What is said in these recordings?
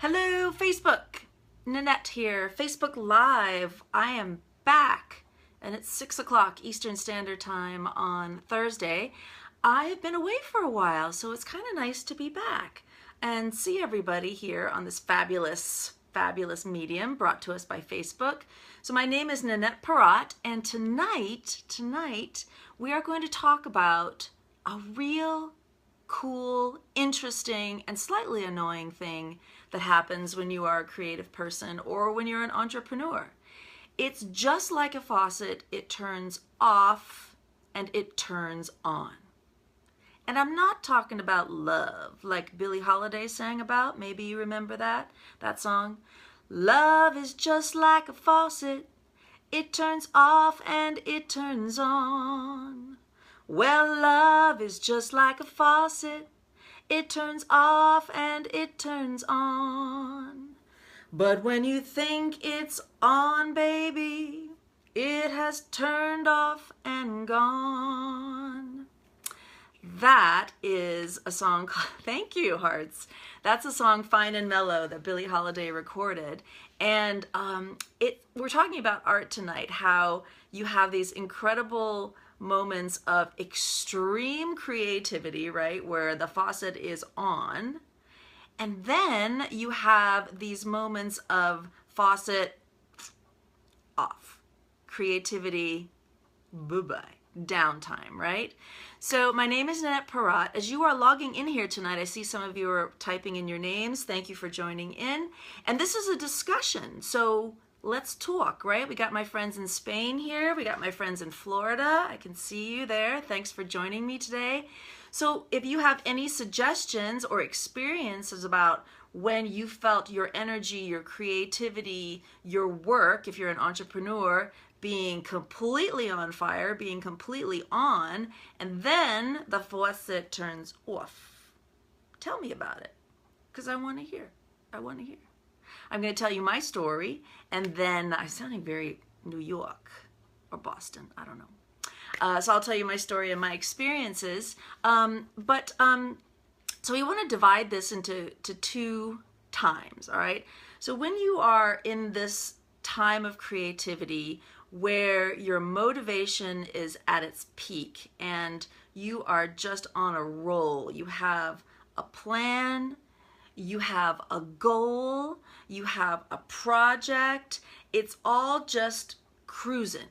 Hello, Facebook. Nanette here, Facebook Live. I am back, and it's 6 o'clock Eastern Standard Time on Thursday. I've been away for a while, so it's kind of nice to be back and see everybody here on this fabulous medium brought to us by Facebook. So my name is Nanette Perrott, and tonight we are going to talk about a real cool, interesting, and slightly annoying thing that happens when you are a creative person or when you're an entrepreneur. It's just like a faucet. It turns off and it turns on. And I'm not talking about love like Billie Holiday sang about. Maybe you remember that song. Love is just like a faucet. It turns off and it turns on. Well, love is just like a faucet. It turns off and it turns on. But when you think it's on, baby, it has turned off and gone. That is a song called, thank you, hearts. That's a song, Fine and Mellow, that Billie Holiday recorded. And we're talking about art tonight, how you have these incredible moments of extreme creativity, right, where the faucet is on, and then you have these moments of faucet off, creativity, bye-bye, downtime, right? So my name is Nanette Perrott. As you are logging in here tonight, I see some of you are typing in your names. Thank you for joining in. And this is a discussion, so let's talk, right? We got my friends in Spain here. We got my friends in Florida. I can see you there. Thanks for joining me today. So if you have any suggestions or experiences about when you felt your energy, your creativity, your work, if you're an entrepreneur, being completely on fire, being completely on, and then the faucet turns off, tell me about it, because I want to hear. I'm going to tell you my story, and then I'm sounding very New York or Boston, I don't know. So I'll tell you my story and my experiences. So we want to divide this into two times, all right? So when you are in this time of creativity where your motivation is at its peak and you are just on a roll, you have a plan, you have a goal, you have a project, it's all just cruising,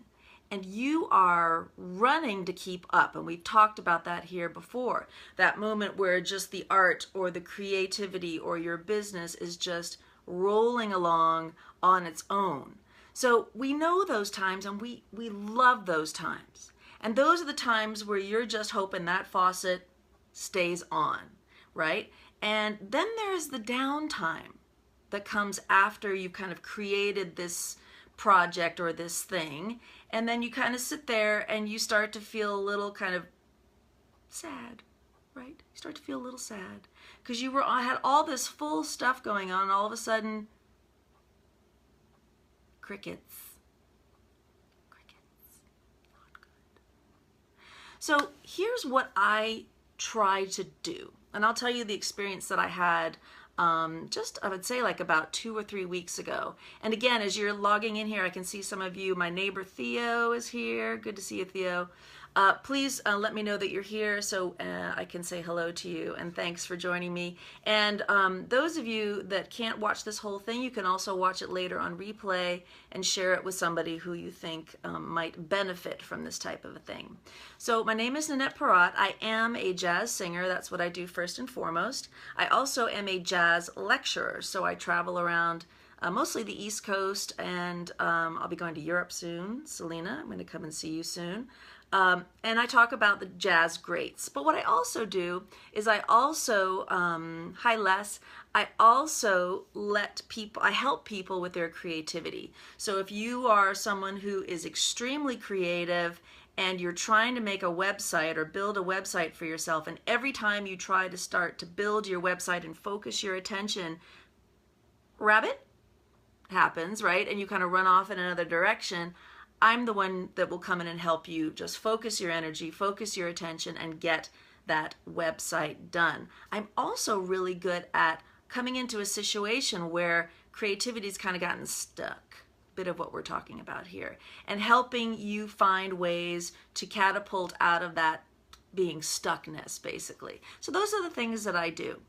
and you are running to keep up. And we've talked about that here before, that moment where just the art or the creativity or your business is just rolling along on its own. So we know those times, and we love those times. And those are the times where you're just hoping that faucet stays on, right? And then there's the downtime that comes after you kind of created this project or this thing, and then you kind of sit there and you start to feel a little kind of sad, right? You start to feel a little sad because you had all this full stuff going on, and all of a sudden, crickets. Not good. So here's what I try to do. And I'll tell you the experience that I had I would say like about 2 or 3 weeks ago. And again, as you're logging in here, I can see some of you. My neighbor Theo is here. Good to see you, Theo. Please let me know that you're here so I can say hello to you, and thanks for joining me. And those of you that can't watch this whole thing, you can also watch it later on replay and share it with somebody who you think might benefit from this type of a thing. So my name is Nanette Perrott. I am a jazz singer. That's what I do first and foremost. I also am a jazz lecturer, so I travel around mostly the East Coast, and I'll be going to Europe soon. Selena, I'm going to come and see you soon. And I talk about the jazz greats. But what I also do is I also, hi Les, I also I help people with their creativity. So if you are someone who is extremely creative and you're trying to make a website or build a website for yourself, and every time you try to start to build your website and focus your attention, rabbit happens, right? And you kind of run off in another direction. I'm the one that will come in and help you just focus your energy, focus your attention, and get that website done. I'm also really good at coming into a situation where creativity's kind of gotten stuck, bit of what we're talking about here, and helping you find ways to catapult out of that being stuckness, basically. So those are the things that I do.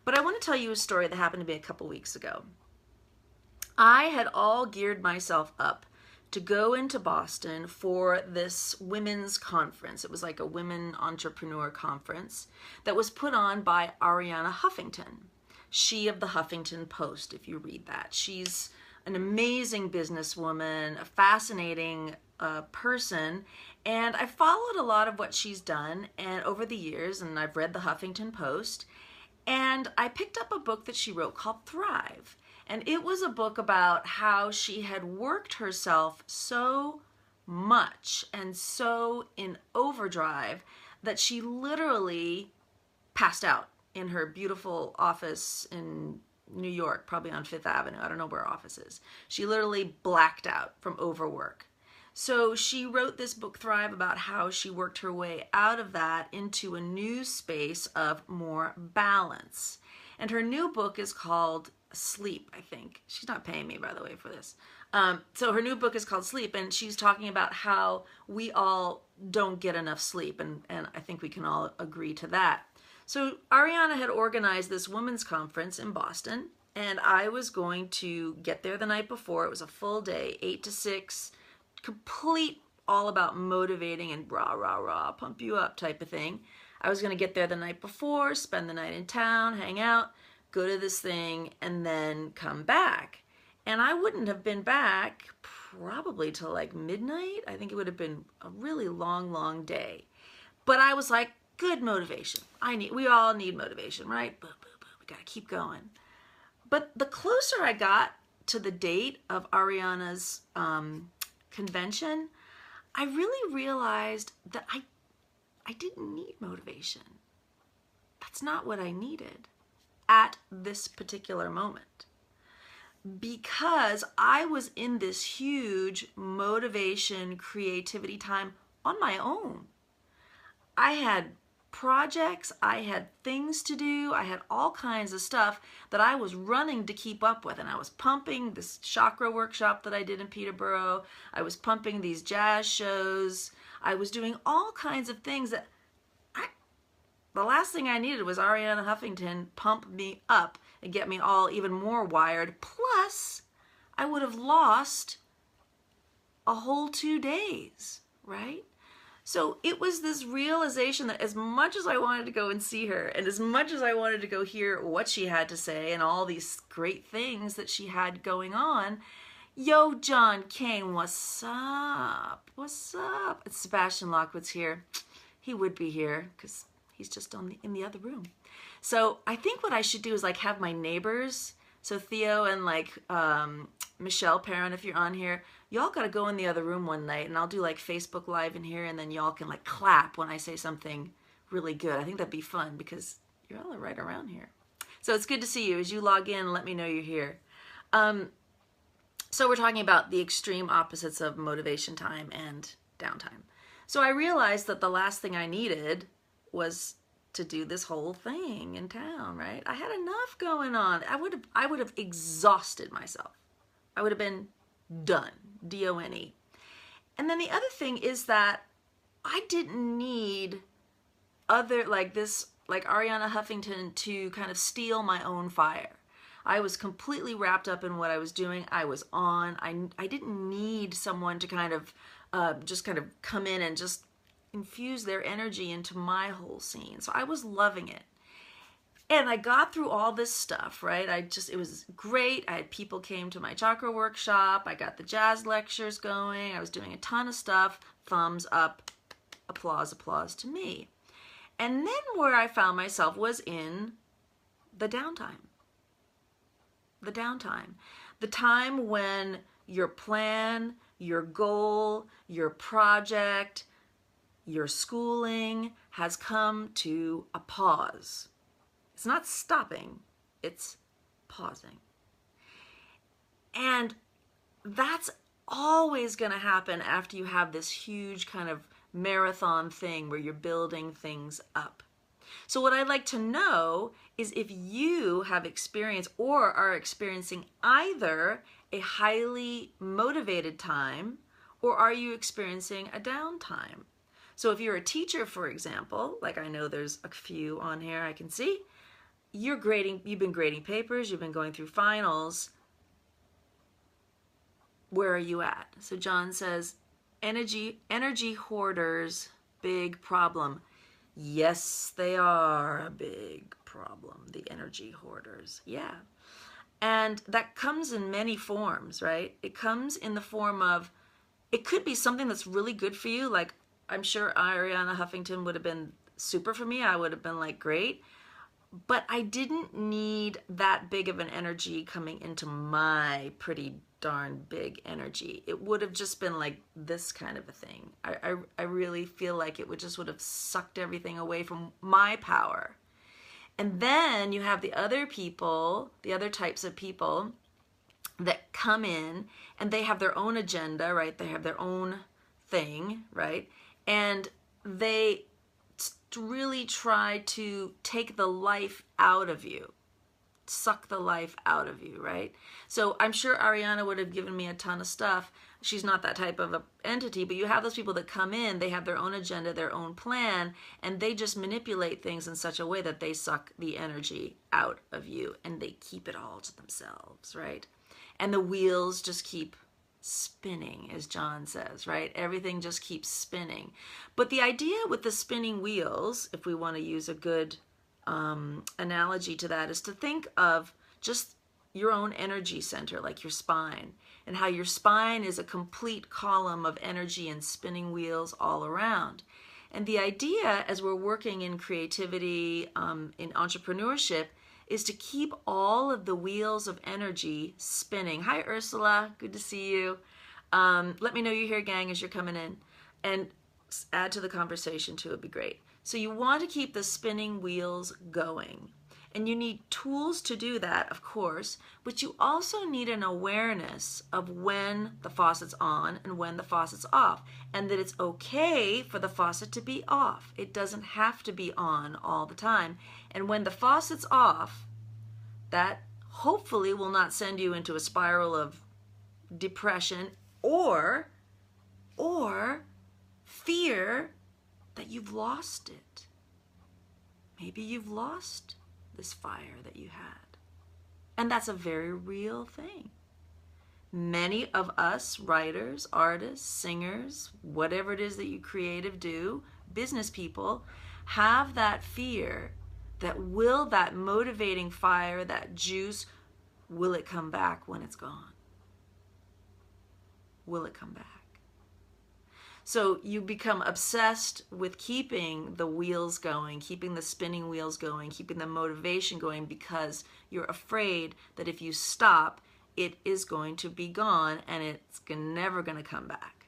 But I want to tell you a story that happened to me a couple weeks ago. I had all geared myself up to go into Boston for this women's conference. It was like a women entrepreneur conference that was put on by Arianna Huffington. She of the Huffington Post, if you read that. She's an amazing businesswoman, a fascinating person, and I followed a lot of what she's done and over the years, and I've read the Huffington Post, and I picked up a book that she wrote called Thrive. And it was a book about how she had worked herself so much and so in overdrive that she literally passed out in her beautiful office in New York, probably on Fifth Avenue. I don't know where her office is. She literally blacked out from overwork. So she wrote this book, Thrive, about how she worked her way out of that into a new space of more balance. And her new book is called Sleep, I think. She's not paying me, by the way, for this. So her new book is called Sleep, and she's talking about how we all don't get enough sleep, and I think we can all agree to that. So Arianna had organized this women's conference in Boston, and I was going to get there the night before. It was a full day, 8 to 6, complete, all about motivating and rah, rah, rah, pump you up type of thing. I was going to get there the night before, spend the night in town, hang out, go to this thing, and then come back. And I wouldn't have been back probably till like midnight. I think it would have been a really long, long day. But I was like, good motivation. We all need motivation, right? Boom, boom, boom. We got to keep going. But the closer I got to the date of Arianna's convention, I really realized that I didn't need motivation. That's not what I needed at this particular moment, because I was in this huge motivation, creativity time on my own. I had projects, I had things to do, I had all kinds of stuff that I was running to keep up with, and I was pumping this chakra workshop that I did in Peterborough, I was pumping these jazz shows, I was doing all kinds of things that the last thing I needed was Arianna Huffington pump me up and get me all even more wired. Plus, I would have lost a whole 2 days, right? So it was this realization that as much as I wanted to go and see her, and as much as I wanted to go hear what she had to say and all these great things that she had going on, yo, John Kane, what's up? What's up? It's Sebastian Lockwood's here. He would be here because he's just in the other room. So I think what I should do is like have my neighbors, so Theo and like Michelle Perrin, if you're on here, y'all got to go in the other room one night, and I'll do like Facebook Live in here, and then y'all can like clap when I say something really good. I think that'd be fun because you're all right around here. So it's good to see you. As you log in, let me know you're here. So we're talking about the extreme opposites of motivation time and downtime. So I realized that the last thing I needed was to do this whole thing in town, right? I had enough going on. I would have exhausted myself. I would have been done, D-O-N-E. And then the other thing is that I didn't need other, like Arianna Huffington to kind of steal my own fire. I was completely wrapped up in what I was doing. I was on. I didn't need someone to kind of just kind of come in and just infuse their energy into my whole scene. So I was loving it. And I got through all this stuff, right? It was great. I had people came to my chakra workshop. I got the jazz lectures going. I was doing a ton of stuff. Thumbs up, applause, applause to me. And then where I found myself was in the downtime. The downtime. The time when your plan, your goal, your project, your schooling has come to a pause. It's not stopping, it's pausing. And that's always going to happen after you have this huge kind of marathon thing where you're building things up. So what I'd like to know is if you have experienced or are experiencing either a highly motivated time, or are you experiencing a downtime? So if you're a teacher, for example, like I know there's a few on here I can see, you've been grading papers, you've been going through finals. Where are you at? So John says, energy hoarders, big problem. Yes, they are a big problem, the energy hoarders. Yeah. And that comes in many forms, right? It comes in the form of, it could be something that's really good for you. Like, I'm sure Ariana Huffington would have been super for me. I would have been like, great. But I didn't need that big of an energy coming into my pretty darn big energy. It would have just been like this kind of a thing. I really feel like it would have sucked everything away from my power. And then you have the other people, the other types of people that come in and they have their own agenda, right? They have their own thing, right? And they really try to take the life out of you, suck the life out of you, right? So I'm sure Ariana would have given me a ton of stuff. She's not that type of an entity, but you have those people that come in, they have their own agenda, their own plan, and they just manipulate things in such a way that they suck the energy out of you and they keep it all to themselves, right? And the wheels just keep spinning, as John says, right? Everything just keeps spinning. But the idea with the spinning wheels, if we want to use a good analogy to that, is to think of just your own energy center, like your spine, and how your spine is a complete column of energy and spinning wheels all around. And the idea, as we're working in creativity, in entrepreneurship, is to keep all of the wheels of energy spinning. Hi, Ursula. Good to see you. Let me know you're here, gang, as you're coming in. And add to the conversation, too. It'd be great. So you want to keep the spinning wheels going. And you need tools to do that, of course, but you also need an awareness of when the faucet's on and when the faucet's off, and that it's okay for the faucet to be off. It doesn't have to be on all the time. And when the faucet's off, that hopefully will not send you into a spiral of depression or fear that you've lost it. Maybe you've lost this fire that you had. And that's a very real thing. Many of us writers, artists, singers, whatever it is that you creative do, business people, have that fear that will that motivating fire, that juice, will it come back when it's gone? Will it come back? So you become obsessed with keeping the wheels going, keeping the spinning wheels going, keeping the motivation going, because you're afraid that if you stop, it is going to be gone and it's never going to come back.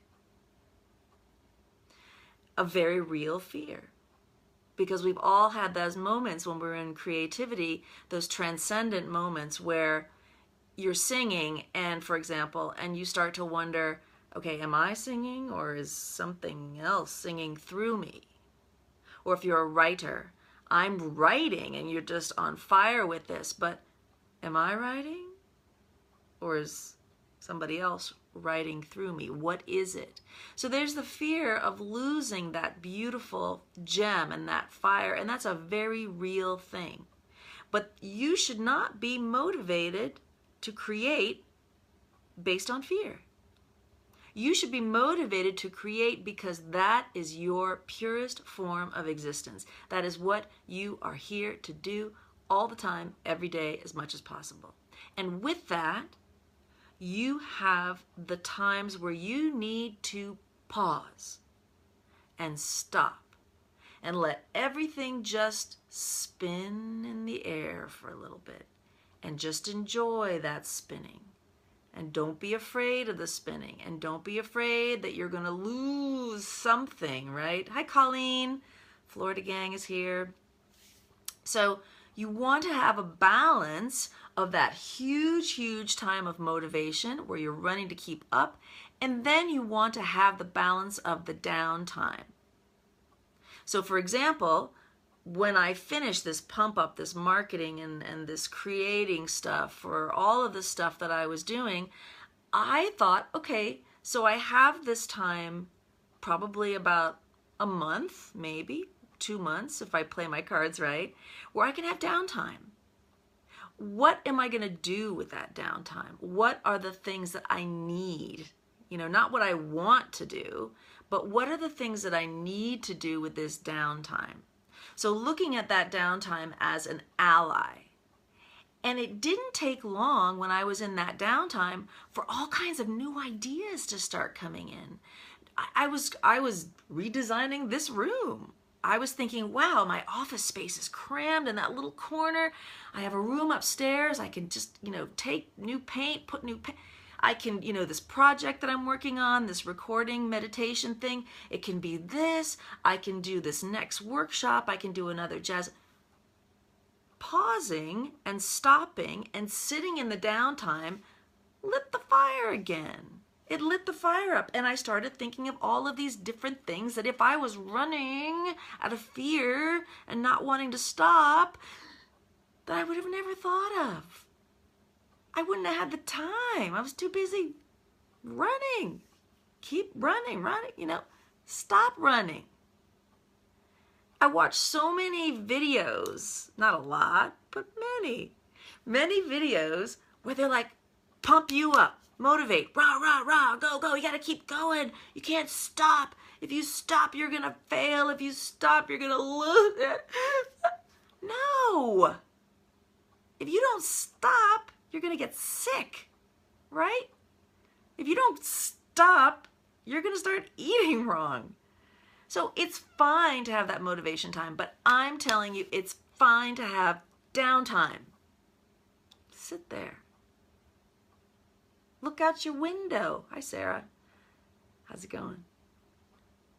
A very real fear. Because we've all had those moments when we're in creativity, those transcendent moments where you're singing and, for example, and you start to wonder, okay, am I singing or is something else singing through me? Or if you're a writer, I'm writing and you're just on fire with this, but am I writing? Or is somebody else writing through me? What is it? So there's the fear of losing that beautiful gem and that fire, and that's a very real thing. But you should not be motivated to create based on fear. You should be motivated to create because that is your purest form of existence. That is what you are here to do all the time, every day, as much as possible. And with that, you have the times where you need to pause and stop and let everything just spin in the air for a little bit and just enjoy that spinning. And don't be afraid of the spinning. And don't be afraid that you're going to lose something, right? Hi, Colleen. Florida Gang is here. So you want to have a balance of that huge, huge time of motivation where you're running to keep up. And then you want to have the balance of the downtime. So for example, when I finished this pump up, this marketing and this creating stuff for all of the stuff that I was doing, I thought, okay, so I have this time, probably about a month, maybe 2 months if I play my cards right, where I can have downtime. What am I going to do with that downtime? What are the things that I need? You know, not what I want to do, but what are the things that I need to do with this downtime? So looking at that downtime as an ally. And it didn't take long when I was in that downtime for all kinds of new ideas to start coming in. I was redesigning this room. I was thinking, wow, my office space is crammed in that little corner. I have a room upstairs. I can just, take new paint, put new paint. I can, this project that I'm working on, this recording meditation thing, it can be this. I can do this next workshop. I can do another jazz. Pausing and stopping and sitting in the downtime lit the fire again. It lit the fire up, and I started thinking of all of these different things that if I was running out of fear and not wanting to stop, that I would have never thought of. I wouldn't have had the time. I was too busy running. Keep running, stop running. I watched so many videos, not a lot, but many videos where they're like, pump you up, motivate, rah, rah, rah, go, go, you gotta keep going. You can't stop. If you stop, you're gonna fail. If you stop, you're gonna lose it. No. If you don't stop, you're gonna get sick, right? If you don't stop, you're gonna start eating wrong. So it's fine to have that motivation time, but I'm telling you, it's fine to have downtime. Sit there. Look out your window. Hi, Sarah. How's it going?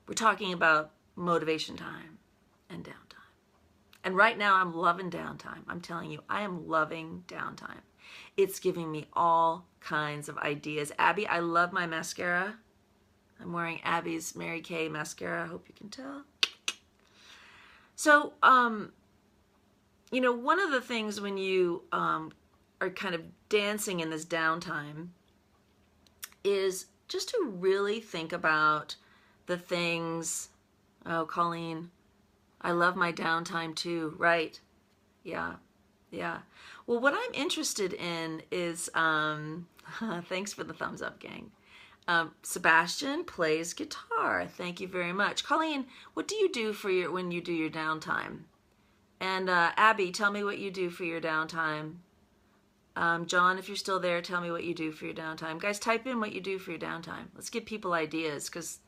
We're talking about motivation time and downtime. And right now I'm loving downtime. I'm telling you, I am loving downtime. It's giving me all kinds of ideas. Abby, I love my mascara. I'm wearing Abby's Mary Kay mascara. I hope you can tell. So, one of the things when you are kind of dancing in this downtime is just to really think about the things. Oh, Colleen, I love my downtime too. Right. Yeah. Well, what I'm interested in is, thanks for the thumbs up, gang. Sebastian plays guitar. Thank you very much. Colleen, what do you do for when you do your downtime? And Abby, tell me what you do for your downtime. John, if you're still there, tell me what you do for your downtime. Guys, type in what you do for your downtime. Let's give people ideas, because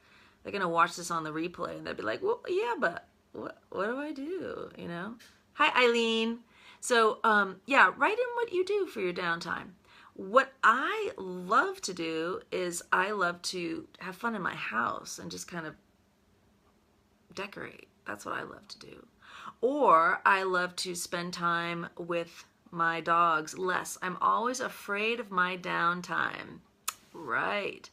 they're going to watch this on the replay and they'll be like, well, yeah, but what do I do, Hi, Eileen. So, write in what you do for your downtime. What I love to do is I love to have fun in my house and just kind of decorate. That's what I love to do. Or I love to spend time with my dogs less. I'm always afraid of my downtime. Right.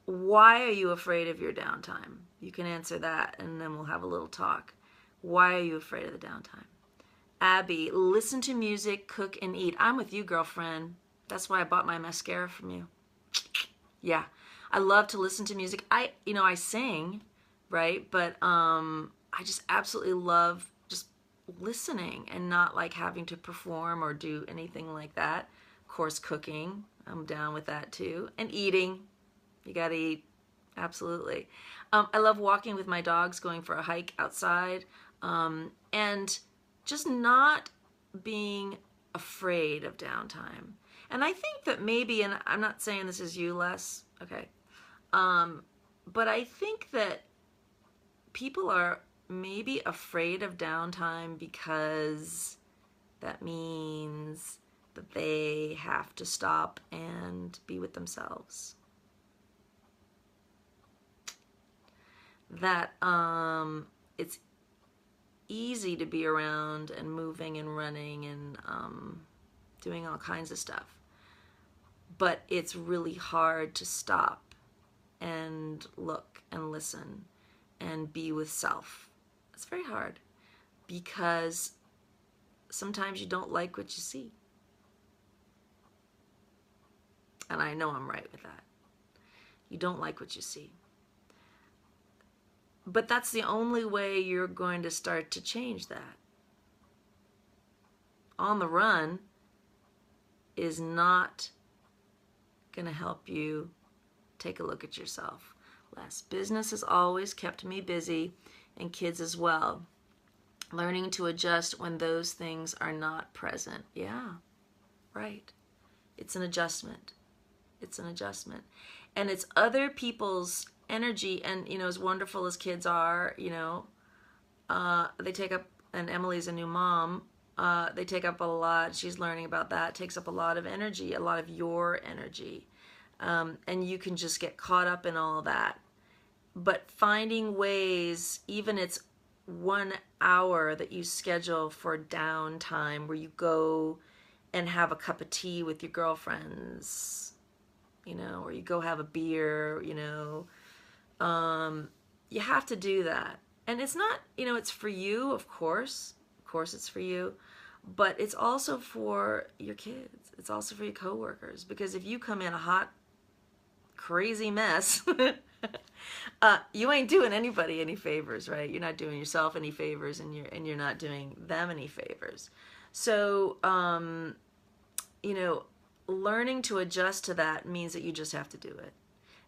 Why are you afraid of your downtime? You can answer that and then we'll have a little talk. Why are you afraid of the downtime? Abby, listen to music, cook, and eat. I'm with you, girlfriend. That's why I bought my mascara from you. Yeah, I love to listen to music. I sing, right? But I just absolutely love just listening and not like having to perform or do anything like that. Of course, cooking, I'm down with that too. And eating, you gotta eat, absolutely. I love walking with my dogs, going for a hike outside, and just not being afraid of downtime. And I think that maybe, and I'm not saying this is you, Les, okay, but I think that people are maybe afraid of downtime because that means that they have to stop and be with themselves. That it's easy to be around and moving and running and doing all kinds of stuff. But it's really hard to stop and look and listen and be with self. It's very hard. because sometimes you don't like what you see. And I know I'm right with that. You don't like what you see. But that's the only way you're going to start to change that. On the run is not going to help you take a look at yourself. Business has always kept me busy, and kids as well. Learning to adjust when those things are not present. Yeah, right. It's an adjustment. It's an adjustment. And it's other people's energy, and, you know, as wonderful as kids are, you know, they take up, and Emily's a new mom, they take up a lot, she's learning about that, takes up a lot of energy, a lot of your energy. And you can just get caught up in all that. But finding ways, even it's 1 hour that you schedule for downtime where you go and have a cup of tea with your girlfriends, you know, or you go have a beer, you know, you have to do that. And it's not, you know, it's for you, of course it's for you, but it's also for your kids. It's also for your coworkers, because if you come in a hot, crazy mess, you ain't doing anybody any favors, right? You're not doing yourself any favors, and you're not doing them any favors. So, you know, learning to adjust to that means that you just have to do it,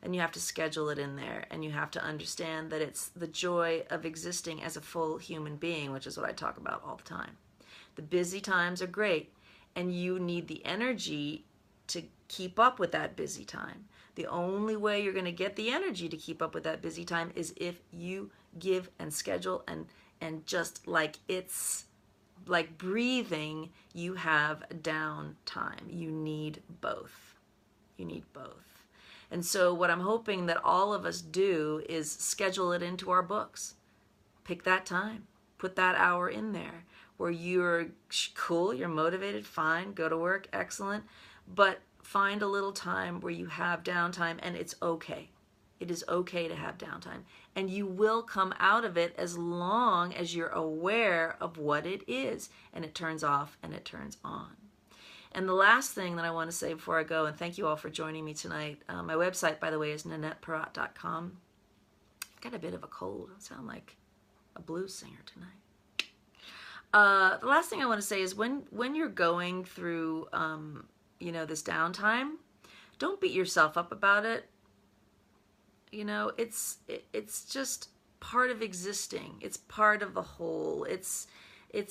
and you have to schedule it in there, and you have to understand that it's the joy of existing as a full human being, which is what I talk about all the time. The busy times are great, and you need the energy to keep up with that busy time. The only way you're going to get the energy to keep up with that busy time is if you give and schedule, and just like it's like breathing, you have downtime. You need both. You need both. And so what I'm hoping that all of us do is schedule it into our books. Pick that time. Put that hour in there where you're cool, you're motivated, fine, go to work, excellent. But find a little time where you have downtime, and it's okay. It is okay to have downtime. And you will come out of it as long as you're aware of what it is, and it turns off and it turns on. And the last thing that I want to say before I go, and thank you all for joining me tonight. My website, by the way, is NanettePerotte.com. I've got a bit of a cold. I sound like a blues singer tonight. The last thing I want to say is when you're going through, you know, this downtime, don't beat yourself up about it. You know, it's just part of existing. It's part of the whole. It's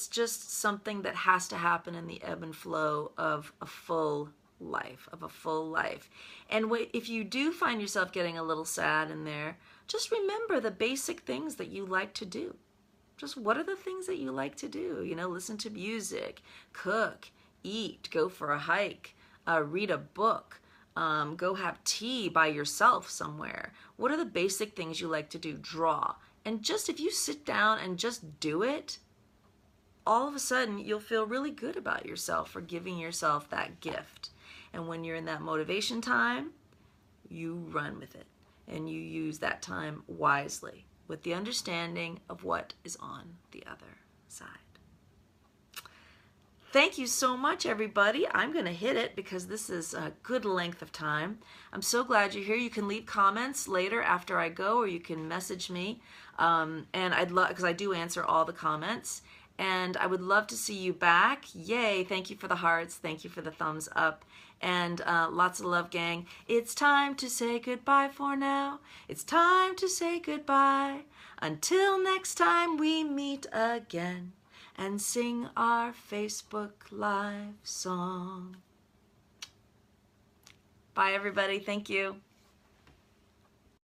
just something that has to happen in the ebb and flow of a full life, And if you do find yourself getting a little sad in there, just remember the basic things that you like to do. Just what are the things that you like to do? You know, listen to music, cook, eat, go for a hike, read a book, go have tea by yourself somewhere. What are the basic things you like to do? Draw. And just if you sit down and just do it, all of a sudden you'll feel really good about yourself for giving yourself that gift. And when you're in that motivation time, you run with it and you use that time wisely with the understanding of what is on the other side. Thank you so much, everybody. I'm going to hit it because this is a good length of time. I'm so glad you're here. You can leave comments later after I go, or you can message me. And I'd love, because I do answer all the comments. And I would love to see you back. Yay. Thank you for the hearts. Thank you for the thumbs up. And lots of love, gang. It's time to say goodbye for now. It's time to say goodbye. Until next time we meet again and sing our Facebook Live song. Bye, everybody. Thank you.